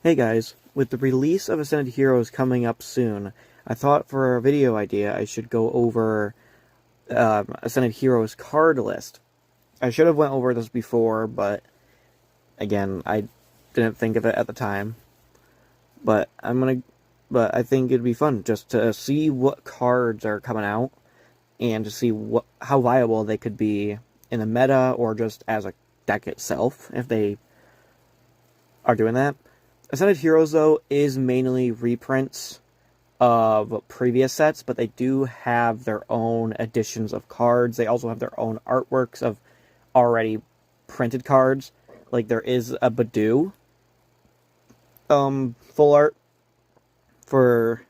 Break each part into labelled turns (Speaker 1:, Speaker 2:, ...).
Speaker 1: Hey guys, with the release of Ascended Heroes coming up soon, I thought for a video idea I should go over Ascended Heroes card list. I should have went over this before, but again, I didn't think of it at the time. But I think it'd be fun just to see what cards are coming out and to see how viable they could be in the meta or just as a deck itself if they are doing that. Ascended Heroes, though, is mainly reprints of previous sets, but they do have their own editions of cards. They also have their own artworks of already printed cards. Like, there is a Badoo full art for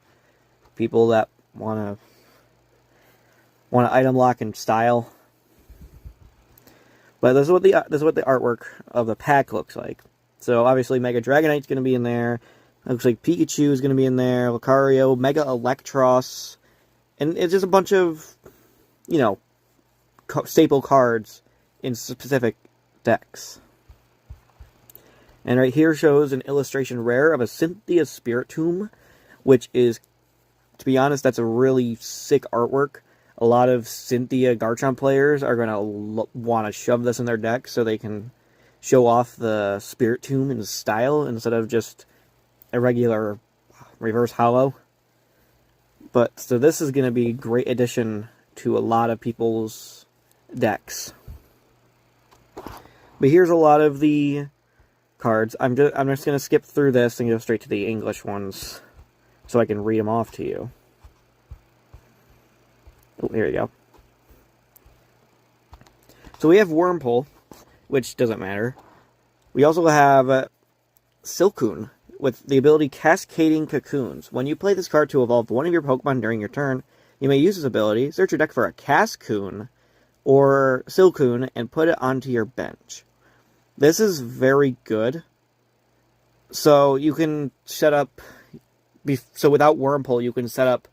Speaker 1: people that want to item lock in style. But this is what the artwork of the pack looks like. So, obviously, Mega Dragonite's going to be in there. Looks like Pikachu is going to be in there. Lucario, Mega Electros. And it's just a bunch of, staple cards in specific decks. And right here shows an illustration rare of a Cynthia Spiritomb, which is, to be honest, that's a really sick artwork. A lot of Cynthia Garchomp players are going to want to shove this in their deck so they can show off the Spiritomb in style instead of just a regular reverse hollow. But so this is going to be a great addition to a lot of people's decks. But here's a lot of the cards. I'm just going to skip through this and go straight to the English ones so I can read them off to you. Oh, here you go. So we have Wurmple, which doesn't matter. We also have Silcoon, with the ability Cascading Cocoons. When you play this card to evolve one of your Pokemon during your turn, you may use this ability, search your deck for a Cascoon or Silcoon, and put it onto your bench. This is very good. So you can set up... So without Wurmple, you can set up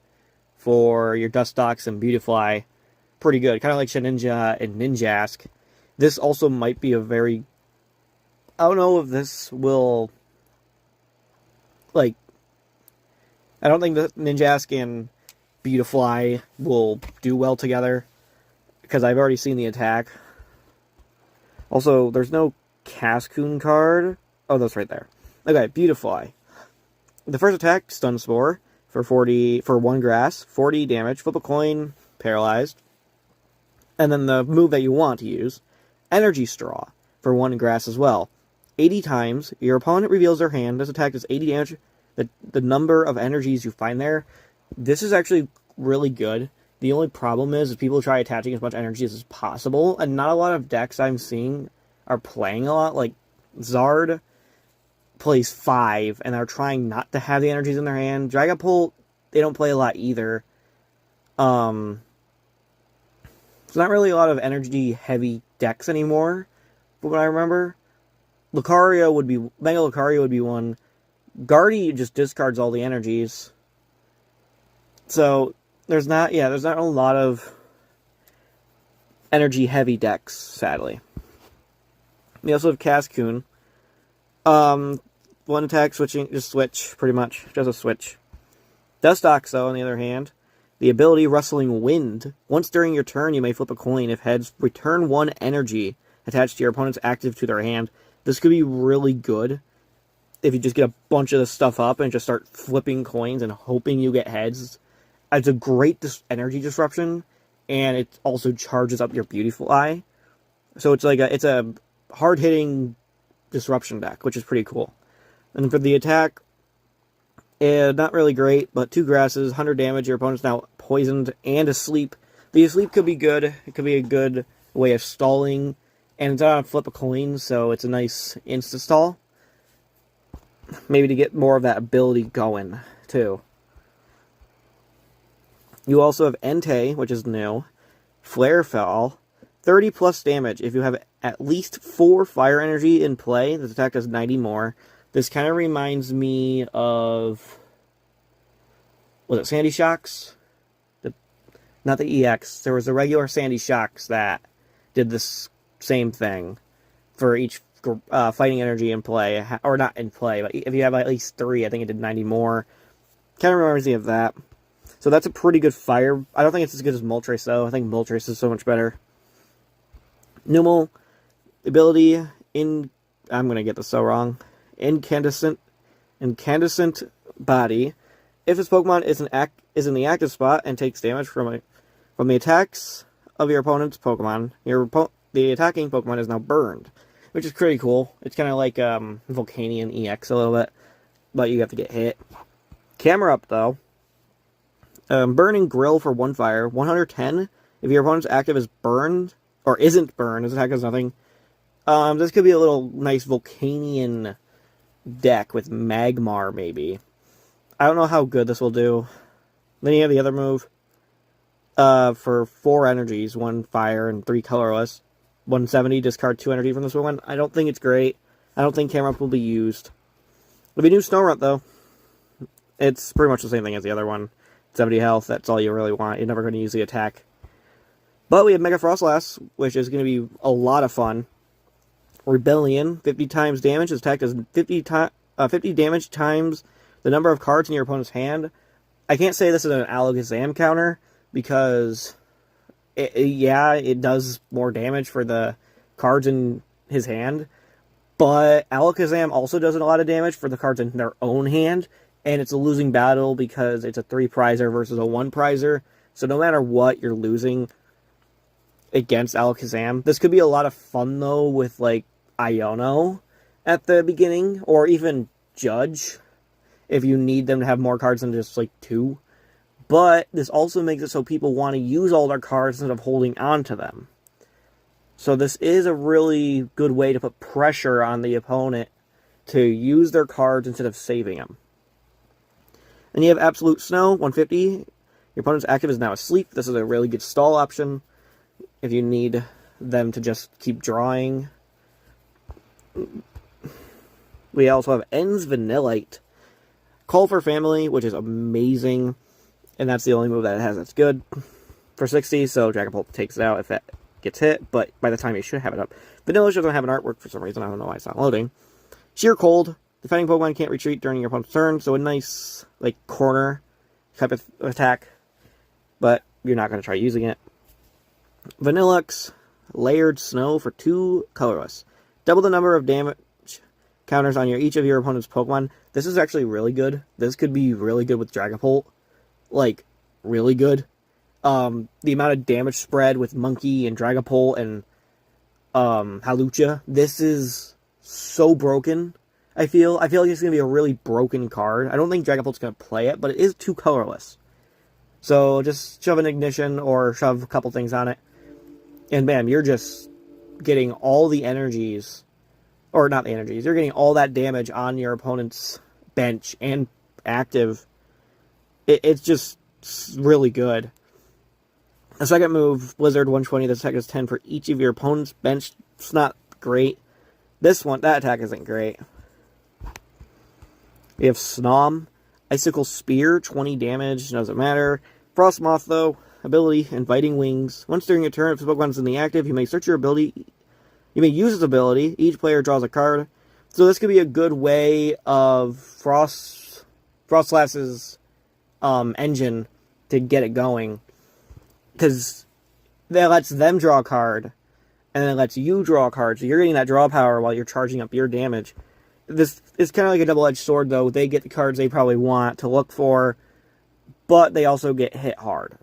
Speaker 1: for your Dustox and Beautifly pretty good. Kind of like Shedinja and Ninjask. This also might be a very... I don't know if this will... I don't think that Ninjask and Beautifly will do well together, because I've already seen the attack. Also, there's no Cascoon card. Oh, that's right there. Okay, Beautifly. The first attack, Stun Spore, for 1 grass, 40 damage, flip a coin, paralyzed. And then the move that you want to use, Energy Straw, for 1 grass as well. 80 times, your opponent reveals their hand. This attack does 80 damage. The number of energies you find there, this is actually really good. The only problem is people try attaching as much energies as possible, and not a lot of decks I'm seeing are playing a lot. Like, Zard plays 5, and they're trying not to have the energies in their hand. Dragapult, they don't play a lot either. It's not really a lot of energy-heavy decks anymore, from what I remember. Mega Lucario would be one. Guardy just discards all the energies. So, there's not a lot of energy-heavy decks, sadly. We also have Cascoon. 1 attack, just switch, pretty much. Just a switch. Dustox, though, on the other hand, the ability Rustling Wind. Once during your turn, you may flip a coin. If heads, return 1 energy attached to your opponent's active to their hand. This could be really good if you just get a bunch of this stuff up and just start flipping coins and hoping you get heads. It's a great energy disruption, and it also charges up your Beautifly. So it's it's a hard-hitting disruption deck, which is pretty cool. And for the attack, not really great, but 2 grasses, 100 damage, your opponent's now poisoned and asleep. The asleep could be good. It could be a good way of stalling. And it's on a flip a coin, so it's a nice insta-stall. Maybe to get more of that ability going, too. You also have Entei, which is new. Flare Fall, 30 plus damage. If you have at least 4 fire energy in play, this attack does 90 more. This kind of reminds me of... Was it Sandy Shocks? Not the EX. There was a regular Sandy Shocks that did this same thing for each fighting energy in play, or not in play, but if you have at least 3, I think it did 90 more. Kind of reminds me of that. So that's a pretty good fire. I don't think it's as good as Moltres, though. I think Moltres is so much better. Numel ability I'm going to get this so wrong. Incandescent body. If this Pokemon is in the active spot and takes damage from the attacks of your opponent's Pokemon, the attacking Pokemon is now burned, which is pretty cool. It's kind of like Volcanion EX a little bit, but you have to get hit. Camera up, though. Burning Grill for 1 fire. 110. If your opponent's active is burned, or isn't burned, his attack does nothing. This could be a little nice Volcanion deck with Magmar, maybe. I don't know how good this will do. Then you have the other move. For 4 energies, 1 fire and 3 colorless. 170, discard 2 energy from this one. I don't think it's great. I don't think Camera Up will be used. There'll be new Snorunt, though. It's pretty much the same thing as the other one. 70 health, that's all you really want. You're never going to use the attack. But we have Mega Frostlass, which is going to be a lot of fun. Rebellion, 50 times damage. This attack does 50 damage times the number of cards in your opponent's hand. I can't say this is an Alakazam counter, because it does more damage for the cards in his hand, but Alakazam also does a lot of damage for the cards in their own hand, and it's a losing battle because it's a 3-prizer versus a 1-prizer, so no matter what, you're losing against Alakazam. This could be a lot of fun, though, with, like, Iono at the beginning, or even Judge, if you need them to have more cards than just, like, 2. But this also makes it so people want to use all their cards instead of holding on to them. So this is a really good way to put pressure on the opponent to use their cards instead of saving them. And you have Absolute Snow, 150. Your opponent's active is now asleep. This is a really good stall option if you need them to just keep drawing. We also have Ends Vanillite. Call for Family, which is amazing. And that's the only move that it has that's good. For 60, so Dragapult takes it out if that gets hit, but by the time you should have it up. Vanilla doesn't have an artwork for some reason, I don't know why it's not loading. Sheer Cold. Defending Pokemon can't retreat during your opponent's turn, so a nice, like, corner type of attack, but you're not going to try using it. Vanillux. Layered Snow for 2 colorless. Double the number of damage counters on each of your opponent's Pokemon. This is actually really good. This could be really good with Dragapult. Like, really good. The amount of damage spread with Monkey and Dragapult and Hawlucha. This is so broken, I feel. I feel like it's going to be a really broken card. I don't think Dragapult's going to play it, but it is 2 colorless. So just shove an Ignition or shove a couple things on it. And bam, you're just getting all the energies. Or not the energies. You're getting all that damage on your opponent's bench and active. It's just really good. The second move, Blizzard 120, the attack is 10 for each of your opponent's bench. It's not great. This one, that attack isn't great. We have Snom, Icicle Spear, 20 damage, doesn't matter. Frostmoth, though, ability, Inviting Wings. Once during your turn, if the Pokemon's in the active, you may search your ability. You may use its ability. Each player draws a card. So this could be a good way of Frostlass's engine to get it going, because that lets them draw a card, and then it lets you draw a card, so you're getting that draw power while you're charging up your damage. This is kind of like a double-edged sword, though. They get the cards they probably want to look for, but they also get hit hard.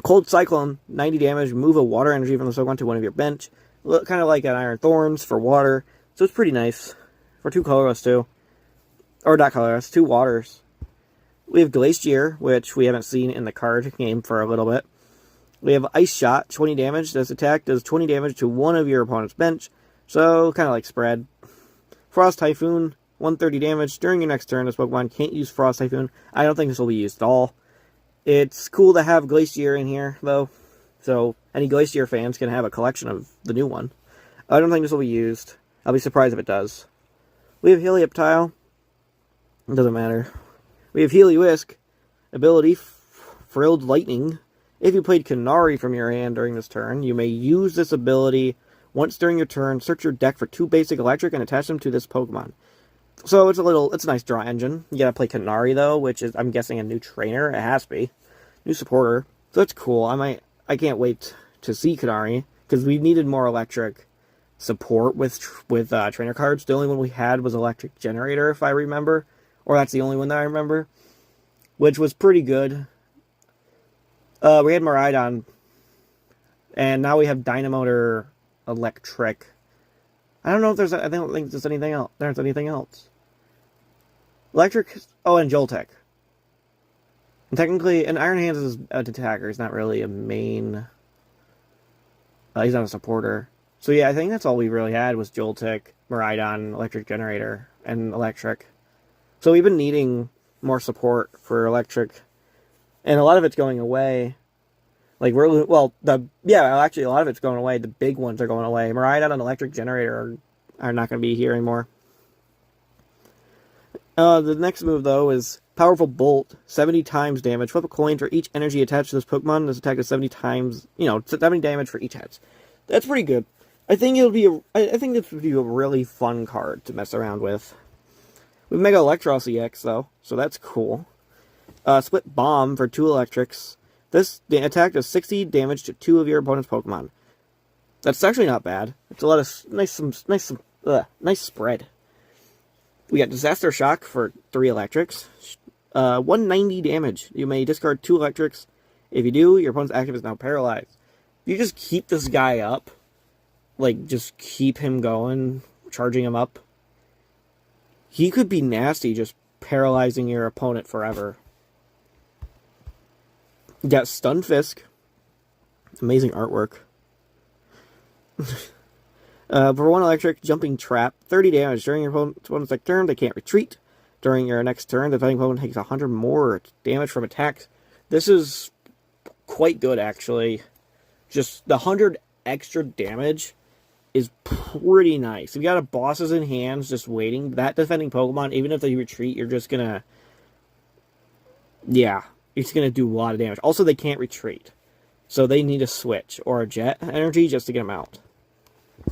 Speaker 1: Cold Cyclone, 90 damage, move a water energy from the Pokemon to one of your bench. Kind of like an Iron Thorns for water, so it's pretty nice. For 2 colorless, too. Or not colorless, 2 waters. We have Glacier, which we haven't seen in the card game for a little bit. We have Ice Shot, 20 damage. This attack does 20 damage to one of your opponent's bench, so kind of like spread. Frost Typhoon, 130 damage. During your next turn, this Pokemon can't use Frost Typhoon. I don't think this will be used at all. It's cool to have Glacier in here, though, so any Glacier fans can have a collection of the new one. I don't think this will be used. I'll be surprised if it does. We have Helioptile. It doesn't matter. We have Heliolisk, ability, Frilled Lightning. If you played Canary from your hand during this turn, you may use this ability Once during your turn, search your deck for 2 basic electric and attach them to this Pokemon. So it's a nice draw engine. You gotta play Kanari though, which is, I'm guessing, a new trainer. It has to be. New supporter. So that's cool. I can't wait to see Kanari, because we needed more electric support with trainer cards. The only one we had was Electric Generator, if I remember. Or that's the only one that I remember. Which was pretty good. We had Miraidon. And now we have Dynamotor Electric. I don't know if I don't think there's anything else. There's anything else. Electric. Oh, and Joltec. And technically, and Iron Hands is an attacker. He's not really a main. He's not a supporter. So yeah, I think that's all we really had was Joltec, Miraidon, Electric Generator, and Electric. So we've been needing more support for Electric, and a lot of it's going away. Like actually a lot of it's going away. The big ones are going away. Miraidon and Electric Generator are not going to be here anymore. The next move though is Powerful Bolt, 70 times damage. Flip a coin for each energy attached to this Pokemon. This attack is 70 times, 70 damage for each heads. That's pretty good. I think this would be a really fun card to mess around with. We have Mega Electros EX though, so that's cool. Split Bomb for 2 electrics. This attack does 60 damage to 2 of your opponent's Pokemon. That's actually not bad. It's a lot of nice spread. We got Disaster Shock for 3 electrics. 190 damage. You may discard 2 electrics. If you do, your opponent's active is now paralyzed. You just keep this guy up. Like, just keep him going, charging him up. He could be nasty, just paralyzing your opponent forever. You got Stunfisk. Amazing artwork. For 1 electric, Jumping Trap. 30 damage. During your opponent's next turn, they can't retreat. During your next turn, the defending opponent takes 100 more damage from attacks. This is quite good, actually. Just the 100 extra damage is pretty nice. If you got a bosses in hands just waiting, that defending Pokemon, even if they retreat, you're just gonna... Yeah, it's gonna do a lot of damage. Also, they can't retreat. So they need a switch or a jet energy just to get them out.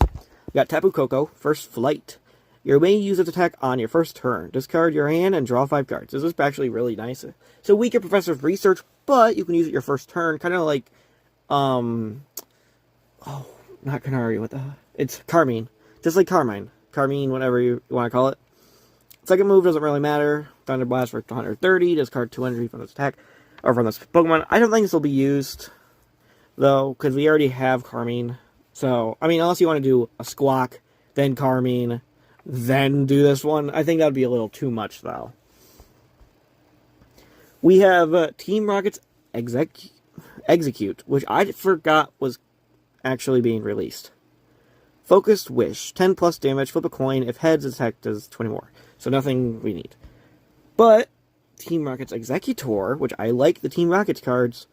Speaker 1: We got Tapu Koko, First Flight. You may use its attack on your first turn. Discard your hand and draw 5 cards. This is actually really nice. So weaker Professor's Research, but you can use it your first turn. Kind of like, not Canary, it's Carmine. Just like Carmine. Carmine, whatever you want to call it. Second move doesn't really matter. Thunder Blast for 130. Discard 2 energy from this attack, or from this Pokemon. I don't think this will be used, though, because we already have Carmine. So, I mean, unless you want to do a Squawk, then Carmine, then do this one. I think that would be a little too much, though. We have Team Rocket's Execute, which I forgot was actually being released. Focused Wish, 10 plus damage, flip a coin. If heads, attack does 20 more. So nothing we need. But Team Rocket's Executor, which I like the Team Rocket's cards,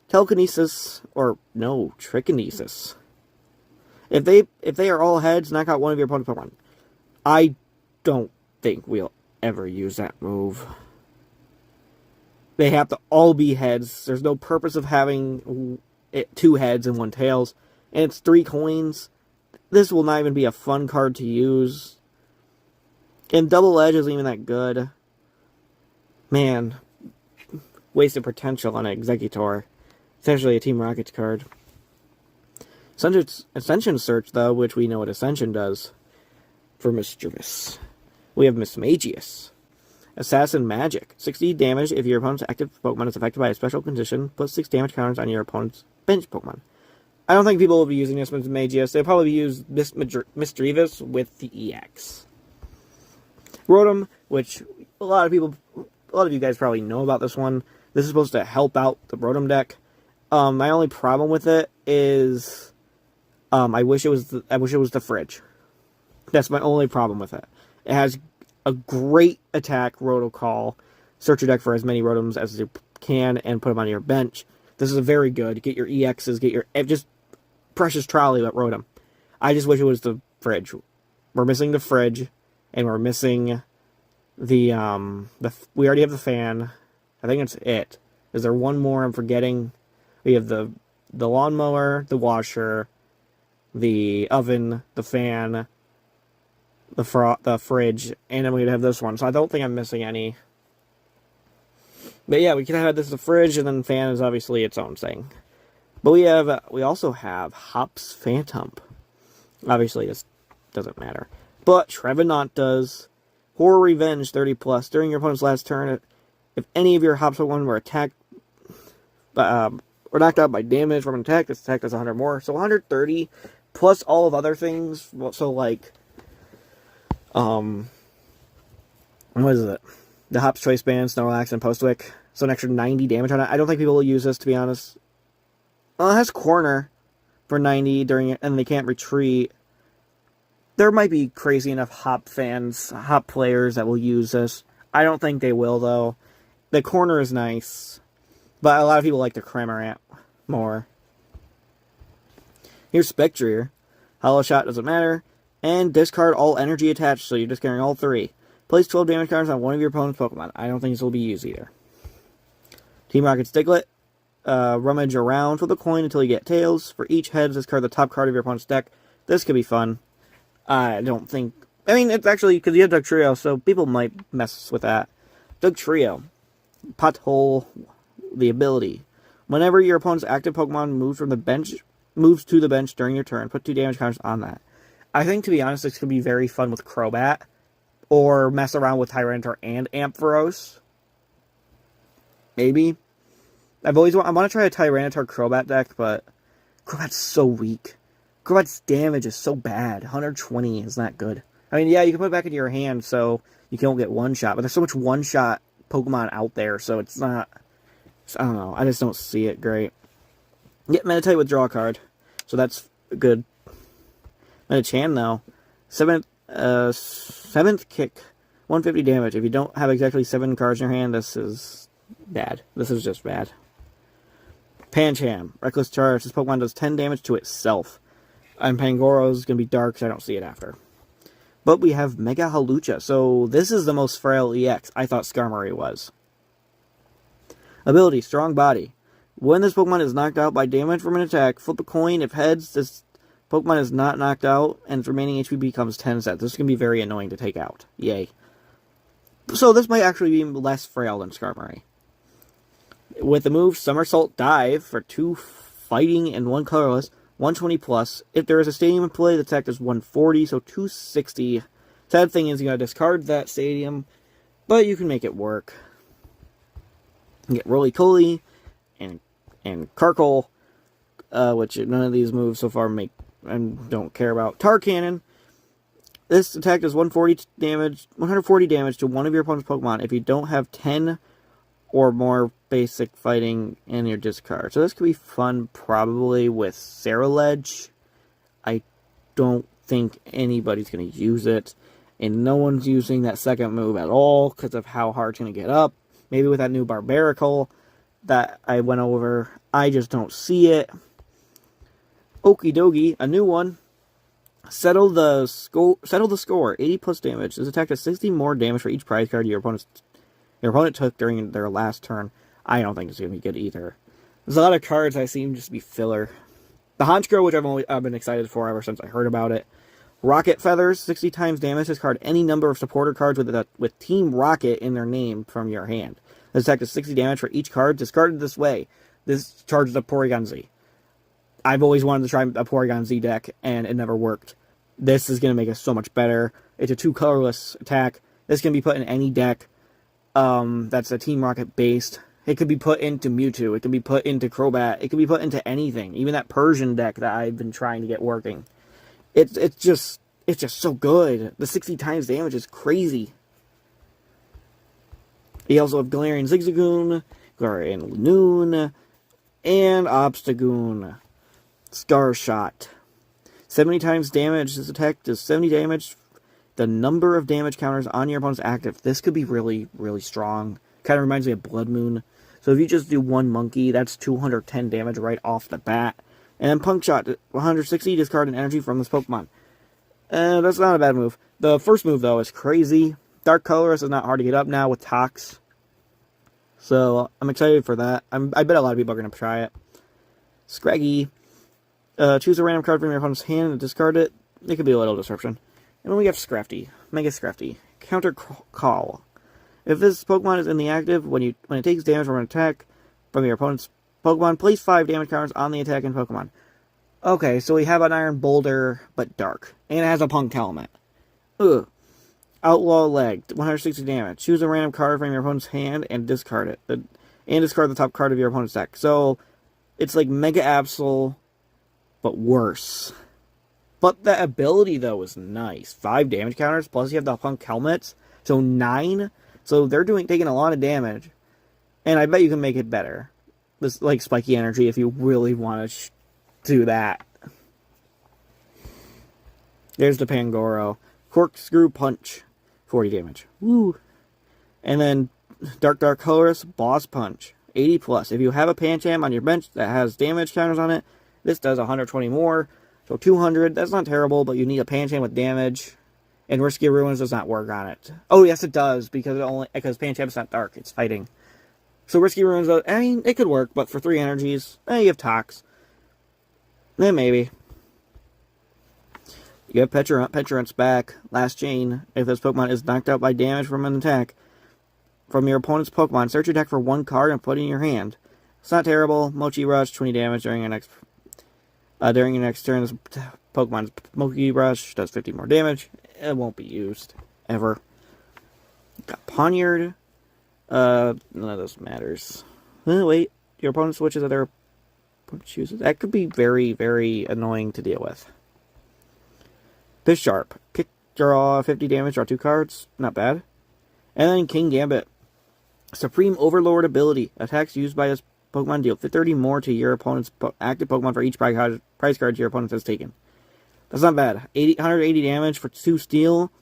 Speaker 1: Telekinesis, or no, Trikinesis. If they are all heads, knock out one of your opponent's Pokemon. I don't think we'll ever use that move. They have to all be heads. There's no purpose of having 2 heads and 1 tails. And it's 3 coins. This will not even be a fun card to use. And Double Edge isn't even that good. Man. Wasted potential on an Executor. It's actually a Team Rockets card. Ascension Search, though, which we know what Ascension does. For Mischievous. We have Mismagius. Assassin Magic. 60 damage if your opponent's active Pokemon is affected by a special condition. Plus 6 damage counters on your opponent's bench Pokemon. I don't think people will be using this with Mismagius. They'll probably use Mischievous with the EX. Rotom, which a lot of you guys probably know about this one. This is supposed to help out the Rotom deck. My only problem with it is I wish it was the fridge. That's my only problem with it. It has a great attack, Rotocall. Search your deck for as many Rotoms as you can and put them on your bench. This is a very good. Get your EXs, get your just Precious Trolley with Rotom. I just wish it was the fridge. We're missing the fridge, and we're missing the we already have the fan. I think that's it. Is there one more I'm forgetting? We have the lawnmower, the washer, the oven, the fan, the fridge, and I'm going to have this one. So I don't think I'm missing any. But yeah, we can have this as a fridge, and then fan is obviously its own thing. But we also have Hops Phantom. Obviously, this doesn't matter. But Trevenant does. Horror Revenge 30+. During your opponent's last turn, if any of your Hops Pokemon were attacked, or knocked out by damage from an attack, this attack does 100 more. So 130, plus all of other things. So, like, what is it? The Hops Choice Band, Snorlax, and Postwick. So an extra 90 damage on it. I don't think people will use this, to be honest. Well, it has Corner for 90 during it, and they can't retreat. There might be crazy enough Hop fans, Hop players that will use this. I don't think they will, though. The Corner is nice, but a lot of people like the Cramorant more. Here's Spectrier. Hollow Shot doesn't matter. And discard all energy attached, so you're discarding all 3. Place 12 damage cards on one of your opponent's Pokemon. I don't think this will be used either. Team Rocket Stiglet. Rummage around with a coin until you get tails. For each head, discard the top card of your opponent's deck. This could be fun. I don't think... I mean, it's actually... because you have Dugtrio, so people might mess with that. Dugtrio. Pothole. The ability. Whenever your opponent's active Pokemon moves to the bench during your turn, put 2 damage counters on that. I think, to be honest, this could be very fun with Crobat. Or mess around with Tyranitar and Ampharos. Maybe. I want to try a Tyranitar Crobat deck, but Crobat's so weak. Crobat's damage is so bad. 120 is not good. I mean, yeah, you can put it back into your hand so you don't get one-shot, but there's so much one-shot Pokemon out there, so it's not... I don't know. I just don't see it great. Get Meditite with draw card. So that's good. Metachan, though. 7th kick. 150 damage. If you don't have exactly 7 cards in your hand, this is bad. This is just bad. Pancham. Reckless Charge. This Pokemon does 10 damage to itself. And Pangoro's going to be dark, so I don't see it after. But we have Mega Halucha. So this is the most frail EX I thought Skarmory was. Ability. Strong Body. When this Pokemon is knocked out by damage from an attack, flip a coin. If heads, this Pokemon is not knocked out, and its remaining HP becomes 10 sets. This is going to be very annoying to take out. Yay. So this might actually be less frail than Skarmory. With the move Somersault Dive for 2 fighting and 1 colorless, 120+. If there is a stadium in play, the attack is 140, so 260. Sad thing is you gotta discard that stadium, but you can make it work. You get Roly-Poly and Karkle, which none of these moves so far make and don't care about. Tar Cannon. This attack does 140 damage to one of your opponent's Pokemon if you don't have 10 or more basic fighting in your discard. So this could be fun probably with Ceruledge. I don't think anybody's going to use it. And no one's using that second move at all because of how hard it's going to get up. Maybe with that new Barbaracle that I went over. I just don't see it. Okie dokie, a new one. Settle the score. 80+ damage. This attack does 60 more damage for each prize card your opponent took during their last turn. I don't think it's going to be good either. There's a lot of cards I seem just to be filler. The Honchkrow, which I've been excited for ever since I heard about it. Rocket Feathers, 60 times damage. Discard any number of supporter cards with Team Rocket in their name from your hand. This attack does 60 damage for each card discarded this way. This charges a Porygon Z. I've always wanted to try a Porygon Z deck, and it never worked. This is going to make it so much better. It's a 2 colorless attack. This can be put in any deck that's a Team Rocket based. It could be put into Mewtwo. It can be put into Crobat. It can be put into anything. Even that Persian deck that I've been trying to get working. It's just so good. The 60 times damage is crazy. You also have Galarian Zigzagoon, Galarian Lanoon, and Obstagoon. Scar Shot. 70 times damage. This attack does 70 damage. The number of damage counters on your opponent's active. This could be really, really strong. Kind of reminds me of Blood Moon. So if you just do 1 monkey, that's 210 damage right off the bat. And then Punk Shot, 160, discard an energy from this Pokemon. That's not a bad move. The first move, though, is crazy. Dark Colorless is not hard to get up now with Tox. So I'm excited for that. I bet a lot of people are going to try it. Scraggy. Choose a random card from your opponent's hand and discard it. It could be a little disruption. And then we have Scrafty. Mega Scrafty. Counter Call. If this Pokemon is in the active, when it takes damage from an attack from your opponent's Pokemon, place 5 damage counters on the attacking Pokemon. Okay, so we have an Iron Boulder, but dark. And it has a Punk Helmet. Ugh. Outlaw Leg. 160 damage. Choose a random card from your opponent's hand and discard it. And discard the top card of your opponent's deck. So, it's like Mega Absol, but worse. But the ability, though, is nice. 5 damage counters, plus you have the Punk Helmets. So 9. So they're taking a lot of damage. And I bet you can make it better. This, like, Spiky Energy, if you really want to do that. There's the Pangoro. Corkscrew Punch. 40 damage. Woo. And then Dark Colorless Boss Punch. 80 plus. If you have a Pancham on your bench that has damage counters on it, this does 120 more. So 200. That's not terrible, but you need a Pancham with damage. And Risky Ruins does not work on it. Oh, yes, it does, because Pancham's not dark. It's fighting. So Risky Ruins, I mean, it could work, but for 3 energies, you have Tox. Maybe. You have Petrarunt. Petrarunt's back. Last chain. If this Pokemon is knocked out by damage from an attack from your opponent's Pokemon, search your deck for 1 card and put it in your hand. It's not terrible. Mochi Rush, 20 damage during your next turn. This Pokemon's Mochi Rush does 50 more damage. It won't be used. Ever. Got Poniard. None of this matters. Wait. Your opponent switches other chooses. That could be very, very annoying to deal with. Bisharp. Draw 50 damage, draw 2 cards. Not bad. And then King Gambit. Supreme Overlord ability. Attacks used by this Pokemon deal 30 more to your opponent's active Pokemon for each prize card your opponent has taken. That's not bad. 180 damage for 2 steel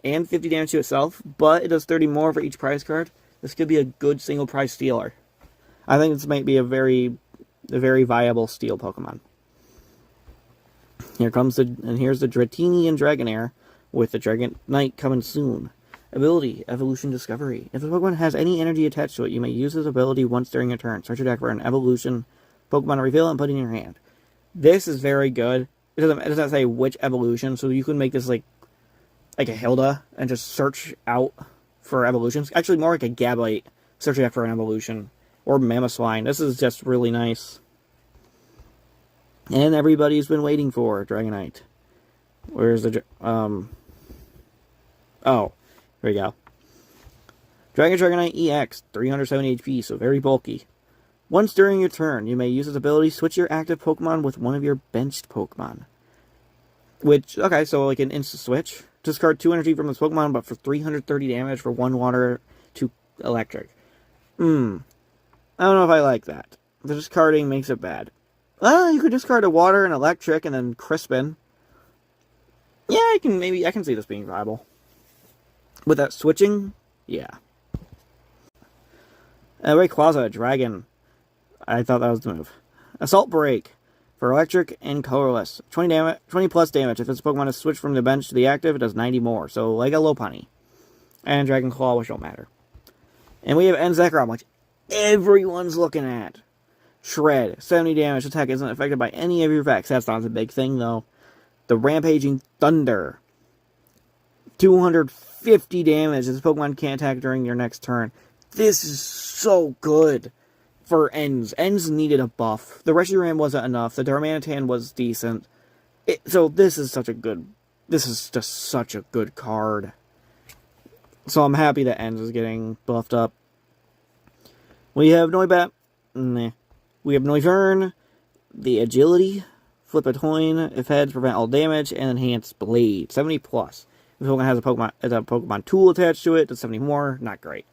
Speaker 1: and 50 damage to itself, but it does 30 more for each prize card. This could be a good single prize stealer. I think this might be a very viable steel Pokemon. Here's the Dratini and Dragonair with the Dragonite coming soon. Ability, Evolution Discovery. If the Pokemon has any energy attached to it, you may use this ability once during a turn. Search your deck for an evolution Pokemon, reveal it, and put it in your hand. This is very good. It doesn't say which evolution, so you can make this like a Hilda and just search out for evolutions. Actually, more like a Gabite. Search your deck for an evolution. Or Mamoswine. This is just really nice. And everybody's been waiting for Dragonite. Where's the... Oh. Here we go. Dragonite EX. 370 HP, so very bulky. Once during your turn, you may use this ability to switch your active Pokemon with one of your benched Pokemon. Which, okay, so like an instant switch. Discard 2 energy from this Pokemon, but for 330 damage for 1 water, 2 electric. I don't know if I like that. The discarding makes it bad. Well, you could discard a water and electric and then Crispin. Yeah, I can see this being viable. With that switching, yeah. Rayquaza, Dragon. I thought that was the move. Assault Break for electric and colorless. 20 plus damage. If this Pokemon is switched from the bench to the active, it does 90 more. So like a Lopunny. And Dragon Claw, which don't matter. And we have Zekrom, which everyone's looking at. Shred, 70 damage. Attack isn't affected by any of your effects. That's not a big thing, though. The Rampaging Thunder. 250 damage. This Pokemon can't attack during your next turn. This is so good for Ends. Ends needed a buff. The Reshiram wasn't enough. The Darmanitan was decent. So this is just such a good card. So I'm happy that Ends is getting buffed up. We have Noibat. Nah. We have Noivern, the Agility, Flip a Coin, if heads, prevent all damage, and Enhanced Blade, 70 plus. If Pokemon has a Pokemon tool attached to it, does 70 more, not great.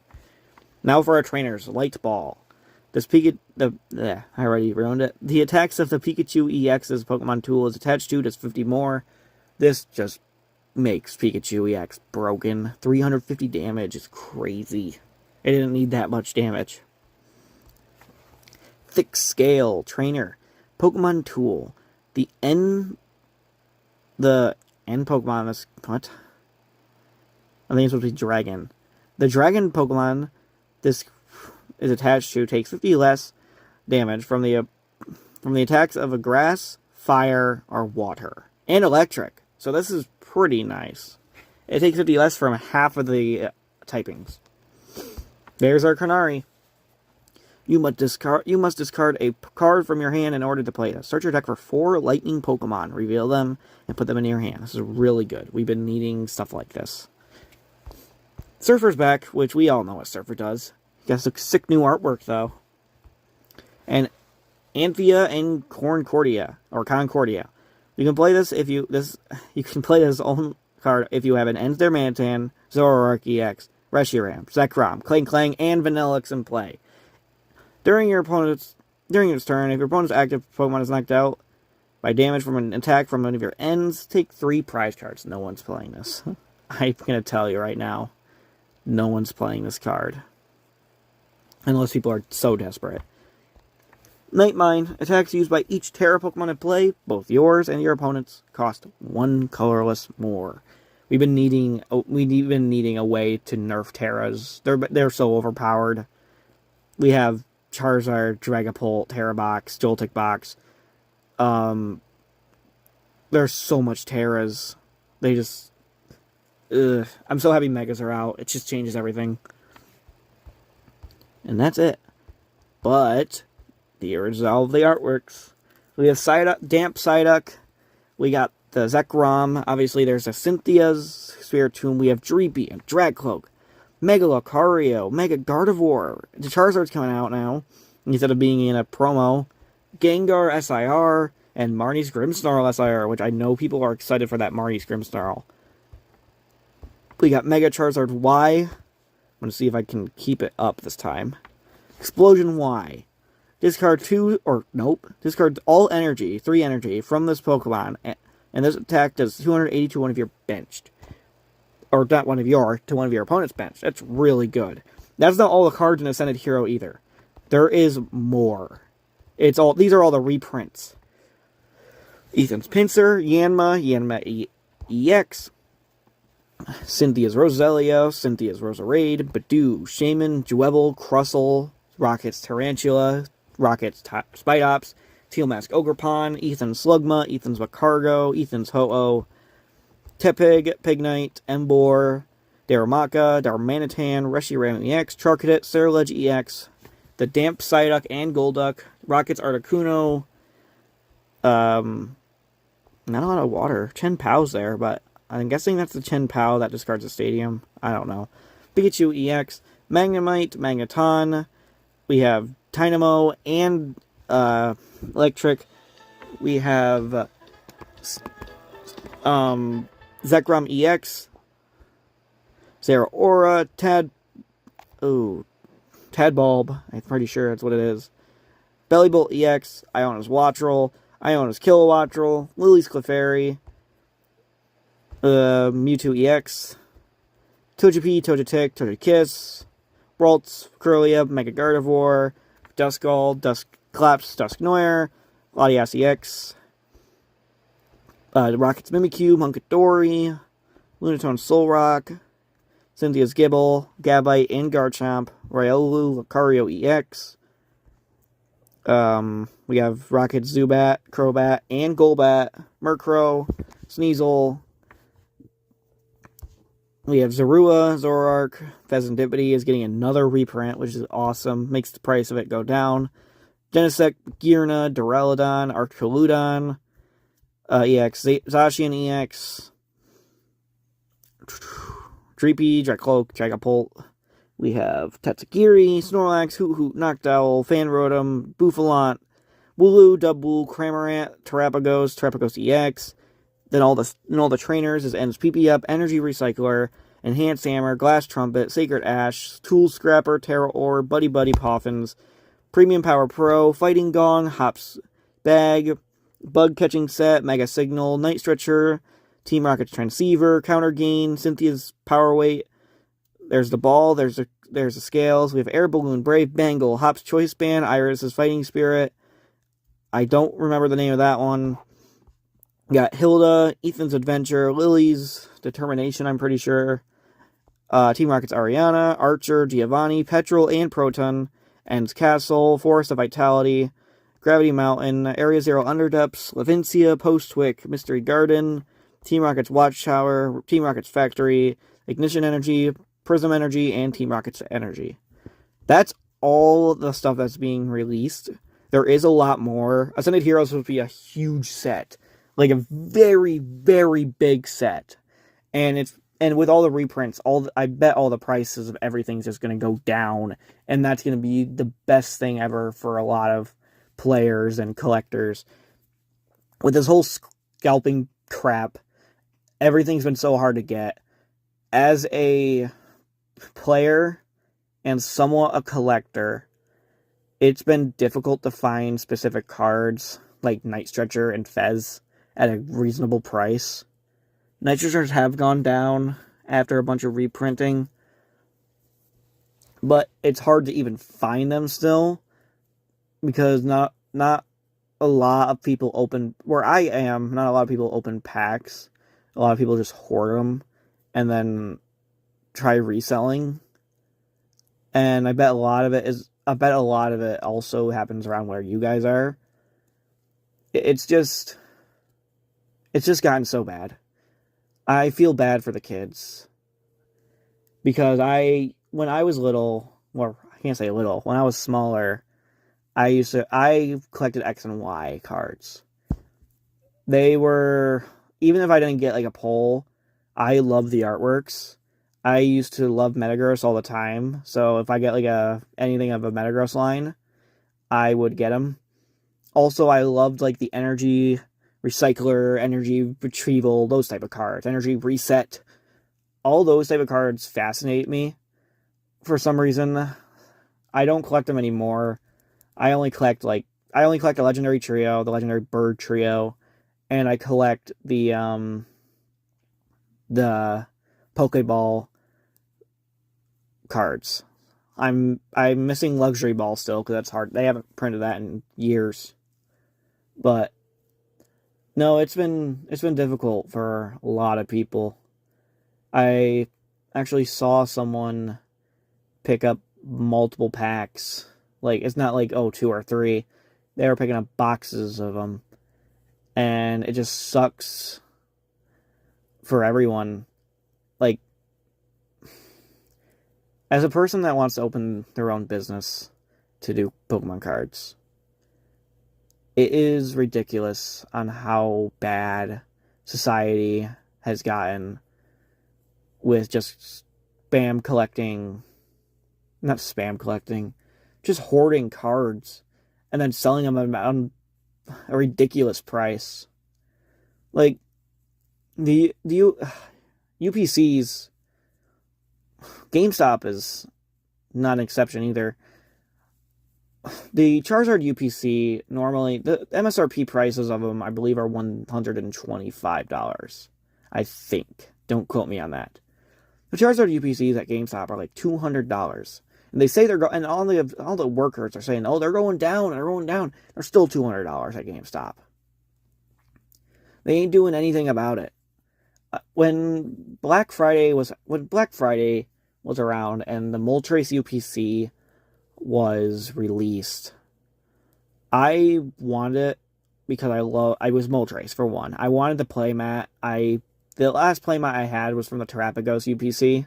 Speaker 1: Now for our trainers, Light Ball. This I already ruined it. The attacks of the Pikachu EX's Pokemon tool is attached to does 50 more. This just makes Pikachu EX broken. 350 damage is crazy. It didn't need that much damage. Thick Scale, Trainer, Pokemon Tool. The N Pokemon is... What? I think it's supposed to be Dragon. The Dragon Pokemon this is attached to takes 50 less damage from the attacks of a Grass, fire, or water. And electric. So this is pretty nice. It takes 50 less from half of the typings. There's our Carnari. You must discard a card from your hand in order to play this. Search your deck for 4 lightning Pokemon. Reveal them and put them in your hand. This is really good. We've been needing stuff like this. Surfer's back, which we all know what Surfer does. He got some sick new artwork, though. And Anthea and Concordia. You can play this you can play this own card if you have an Ensder Mantan, Zoroark EX, Reshiram, Zekrom, Clang, and Vanillix in play. During its turn, if your opponent's active Pokemon is knocked out by damage from an attack from one of your ends, take 3 prize cards. No one's playing this. I'm going to tell you right now, no one's playing this card. Unless people are so desperate. Nightmine. Attacks used by each Terra Pokemon in play, both yours and your opponent's, cost 1 colorless more. We've been needing a way to nerf Terras. They're so overpowered. We have Charizard, Dragapult, Terra Box, Joltik Box. There's so much Terras. They just... I'm so happy Megas are out. It just changes everything. And that's it. But, here's all the artworks. We have Damp Psyduck. We got the Zekrom. Obviously, there's a Cynthia's Spiritomb. We have Dreepy and Dragcloak. Mega Lucario, Mega Gardevoir. The Charizard's coming out now, instead of being in a promo. Gengar SIR, and Marnie's Grimmsnarl SIR, which I know people are excited for that Marnie's Grimmsnarl. We got Mega Charizard Y. I'm going to see if I can keep it up this time. Explosion Y. Discard discard all energy, 3 energy, from this Pokemon, and this attack does 280 to one of your benched. Or not one of your, to one of your opponent's bench. That's really good. That's not all the cards in Ascended Hero either. There is more. These are all the reprints. Ethan's Pinsir, Yanma EX, Cynthia's Roselia, Cynthia's Roserade, Badoo, Shaman, Juebel, Crustle, Rocket's Tarantula, Rocket's Spidops, Teal Mask Ogerpon, Ethan's Slugma, Ethan's Bacargo, Ethan's Ho-Oh, Tepig, Pignite, Emboar, Darumaka, Darmanitan, Reshiram EX, Charcadet, Ceruledge EX, the Damp Psyduck and Golduck, Rocket's Articuno, not a lot of water. Chen Pao's there, but I'm guessing that's the Chen Pao that discards the stadium. I don't know. Pikachu EX, Magnemite, Magneton, we have Dynamo and Electric. We have Zekrom EX, Zeraora, Tadbulb, I'm pretty sure that's what it is. Bellybolt EX, Iona's Wattrel, Iona's Kilowattrel, Lily's Clefairy, Mewtwo EX, Togepi, Togetic, Togekiss, Ralts, Kirlia, Mega Gardevoir, Duskull, Duskclaps, Dusknoir, Latias EX, Rocket's Mimikyu, Munkidori, Lunatone Solrock, Cynthia's Gibble, Gabite, and Garchomp, Riolu, Lucario EX. We have Rocket Zubat, Crobat, and Golbat, Murkrow, Sneasel. We have Zorua, Zoroark, Pheasantipity is getting another reprint, which is awesome. Makes the price of it go down. Genesect, Gearna, Duraludon, Arctoludon, EX, Zacian EX, Dreepy, Dracloak, Dragapult. We have Tatsugiri, Snorlax, Hoot, Noctowl, Fanrotom, Bouffalant, Wooloo, Dubwool, Cramorant, Terrapagos EX. Then all the trainers is Ends PP Up, Energy Recycler, Enhanced Hammer, Glass Trumpet, Sacred Ash, Tool Scrapper, Terra Ore, Buddy Poffins, Premium Power Pro, Fighting Gong, Hops Bag, Bug Catching Set, Mega Signal, Night Stretcher, Team Rocket's Transceiver, Counter Gain, Cynthia's Power Weight. There's the ball, there's the scales. We have Air Balloon, Brave Bangle, Hop's Choice Band, Iris's Fighting Spirit. I don't remember the name of that one. We got Hilda, Ethan's Adventure, Lily's Determination, I'm pretty sure. Team Rocket's Ariana, Archer, Giovanni, Petrol, and Proton. Ends Castle, Forest of Vitality, Gravity Mountain, Area Zero Underdepths, Levincia, Postwick, Mystery Garden, Team Rocket's Watchtower, Team Rocket's Factory, Ignition Energy, Prism Energy, and Team Rocket's Energy. That's all the stuff that's being released. There is a lot more. Ascended Heroes would be a huge set. Like a very, very big set. And with all the reprints, I bet all the prices of everything's just going to go down. And that's going to be the best thing ever for a lot of players and collectors. With this whole scalping crap, everything's been so hard to get. As a player and somewhat a collector, it's been difficult to find specific cards like Night Stretcher and Fez at a reasonable price. Night Stretchers have gone down after a bunch of reprinting, but it's hard to even find them still because not a lot of people open, where I am, not a lot of people open packs. A lot of people just hoard them and then try reselling. And I bet a lot of it also happens around where you guys are. It's just gotten so bad. I feel bad for the kids. Because when I was little, well, I can't say little, when I was smaller, I collected X and Y cards. They were, even if I didn't get like a pull, I loved the artworks. I used to love Metagross all the time, so if I get like anything of a Metagross line, I would get them. Also, I loved like the energy recycler, energy retrieval, those type of cards, energy reset. All those type of cards fascinate me. For some reason, I don't collect them anymore. I only collect a legendary trio, the legendary bird trio, and I collect the Pokeball cards. I'm missing Luxury Ball still because that's hard. They haven't printed that in years. But no, it's been difficult for a lot of people. I actually saw someone pick up multiple packs. Like, it's not like, 2 or 3. They were picking up boxes of them. And it just sucks for everyone. Like, as a person that wants to open their own business to do Pokemon cards, it is ridiculous on how bad society has gotten with just just hoarding cards and then selling them on a ridiculous price. Like, the UPCs, GameStop is not an exception either. The Charizard UPC, normally, the MSRP prices of them, I believe, are $125. I think. Don't quote me on that. The Charizard UPCs at GameStop are like $200. And they say and all the workers are saying, they're going down, They're still $200 at GameStop. They ain't doing anything about it. When Black Friday was around and the Moltres UPC was released, I wanted it because I was Moltres for one. I wanted the playmat. The last playmat I had was from the Terrapagos UPC,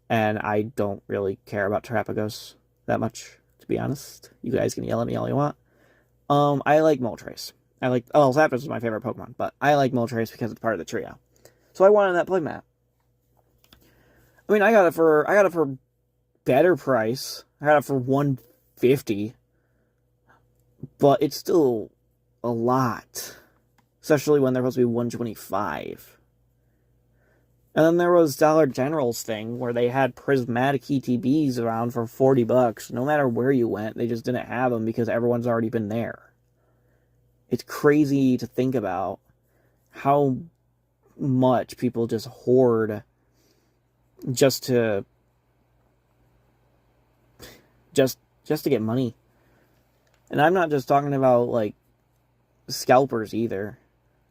Speaker 1: and I don't really care about Terrapagos that much, to be honest. You guys can yell at me all you want. I like Moltres. Zapdos is my favorite Pokemon, but I like Moltres because it's part of the trio. So I wanted that playmat. I mean, I got it for better price. I got it for $150, but it's still a lot, especially when they're supposed to be $125. And then there was Dollar General's thing where they had prismatic ETBs around for $40. No matter where you went, they just didn't have them because everyone's already been there. It's crazy to think about how much people just hoard just to get money. And I'm not just talking about like scalpers either.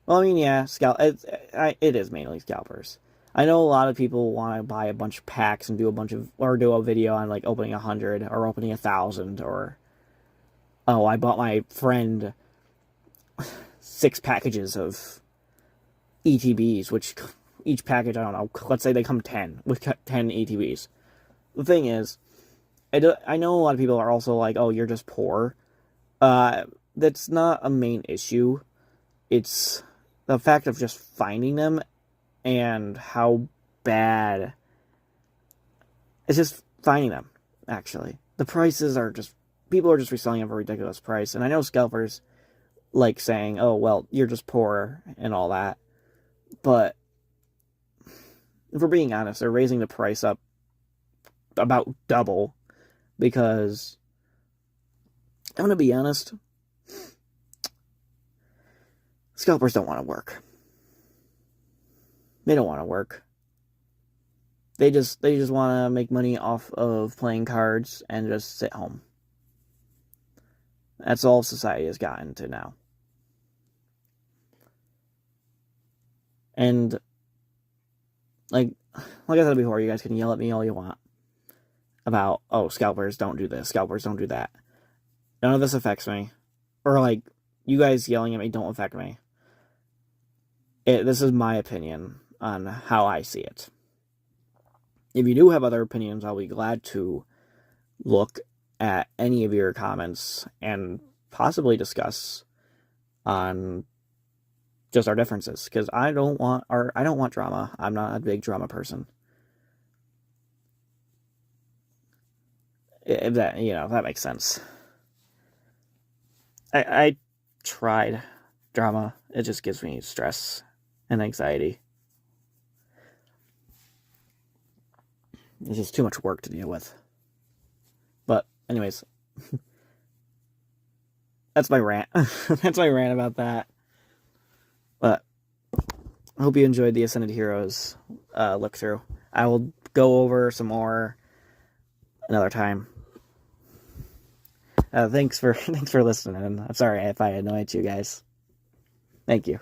Speaker 1: Well, I mean, yeah, it is mainly scalpers. I know a lot of people want to buy a bunch of packs and do a video on like opening 100 or opening 1,000 or oh, I bought my friend 6 packages of ETBs, which each package, I don't know, let's say they come 10, with 10 ETBs. The thing is, I know a lot of people are also like, oh, you're just poor. That's not a main issue. It's the fact of just finding them and how bad. It's just finding them, actually. The prices are just, people are just reselling them for a ridiculous price. And I know scalpers like saying, oh, well, you're just poor and all that. But if we're being honest, they're raising the price up about double because, I'm going to be honest, scalpers don't want to work. They don't want to work. They just want to make money off of playing cards and just sit home. That's all society has gotten to now. And like I said before, you guys can yell at me all you want about, oh, scalpers don't do this, scalpers don't do that. None of this affects me. Or like, you guys yelling at me don't affect me. This is my opinion on how I see it. If you do have other opinions, I'll be glad to look at any of your comments and possibly discuss on just our differences, because I don't want drama. I'm not a big drama person. If that makes sense. I tried drama. It just gives me stress and anxiety. It's just too much work to deal with. But anyways, that's my rant. That's my rant about that. But I hope you enjoyed the Ascended Heroes look through. I will go over some more another time. Thanks for listening. I'm sorry if I annoyed you guys. Thank you.